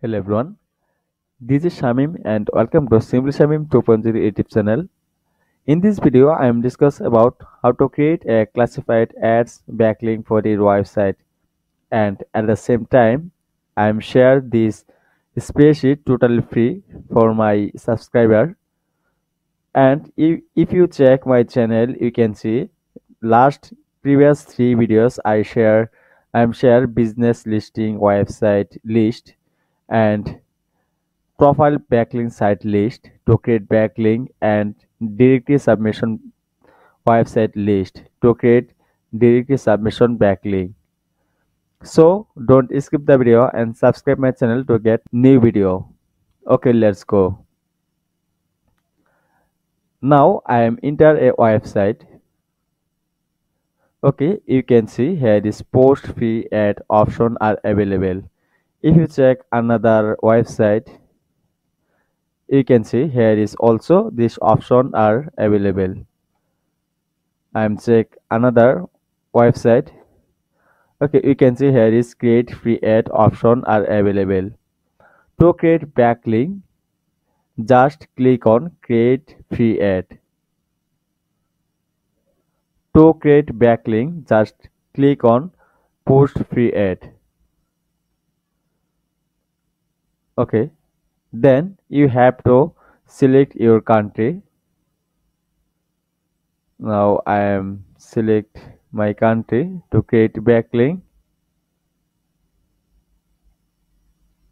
Hello everyone, this is Shamim and welcome to Simply Shamim 2.0 YouTube channel. In this video, I am discuss about how to create a classified ads backlink for your website, and at the same time, I am share this spreadsheet totally free for my subscriber. And if you check my channel, you can see previous three videos I am share business listing website list and profile backlink site list to create backlink and directory submission website list to create directory submission backlink. So don't skip the video and subscribe my channel to get new video. Okay, let's go. Now I am enter a website. Okay, you can see here this post free ad option are available. If you check another website, you can see here is also this option are available. I am check another website. Okay, you can see here is create free ad option are available. To create backlink, just click on create free ad. To create backlink, just click on post free ad. Okay, then you have to select your country. Now I am select my country to create backlink.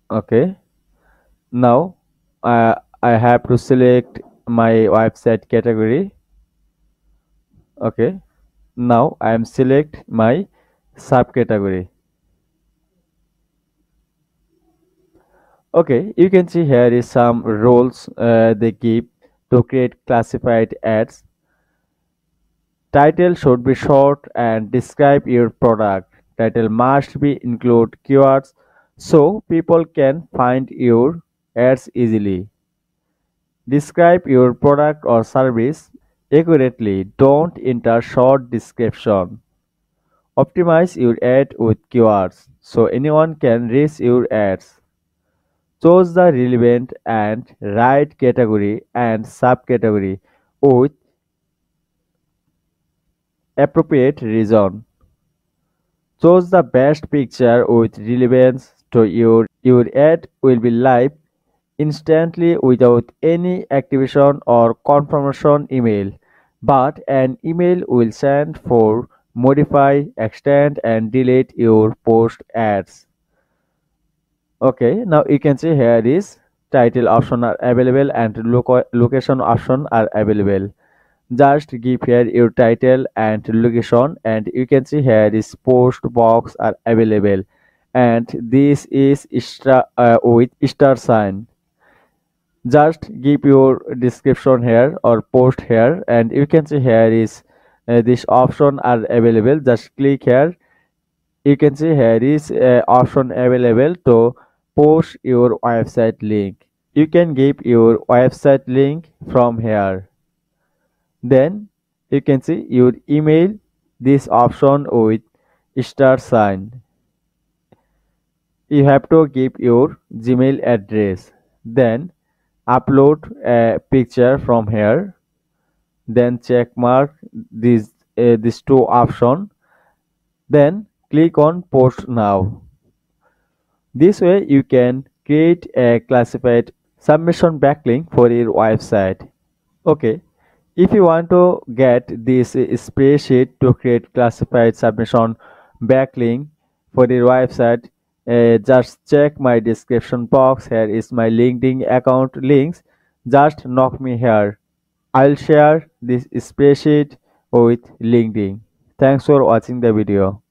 Okay, now I have to select my website category. Okay, now I am select my subcategory. Okay, you can see here is some rules they give to create classified ads. Title should be short and describe your product. Title must be include keywords so people can find your ads easily. Describe your product or service accurately. Don't enter short description. Optimize your ad with keywords so anyone can reach your ads. Choose the relevant and right category and subcategory with appropriate reason. Choose the best picture with relevance to your ad will be live instantly without any activation or confirmation email, but an email will send for modify, extend and delete your post ads. Okay, now you can see here is title option are available and location option are available. Just give here your title and location, and you can see here is post box are available, and this is star with star sign. Just give your description here or post here, and you can see here is this option are available. Just click here. You can see here is option available to post your website link. You can give your website link from here. Then you can see your email this option with star sign. You have to give your Gmail address. Then upload a picture from here. Then check mark these two option. Then click on post now. This way you can create a classified submission backlink for your website. Okay, if you want to get this spreadsheet to create classified submission backlink for your website, just check my description box. Here is my LinkedIn account links. Just knock me here. I'll share this spreadsheet with LinkedIn. Thanks for watching the video.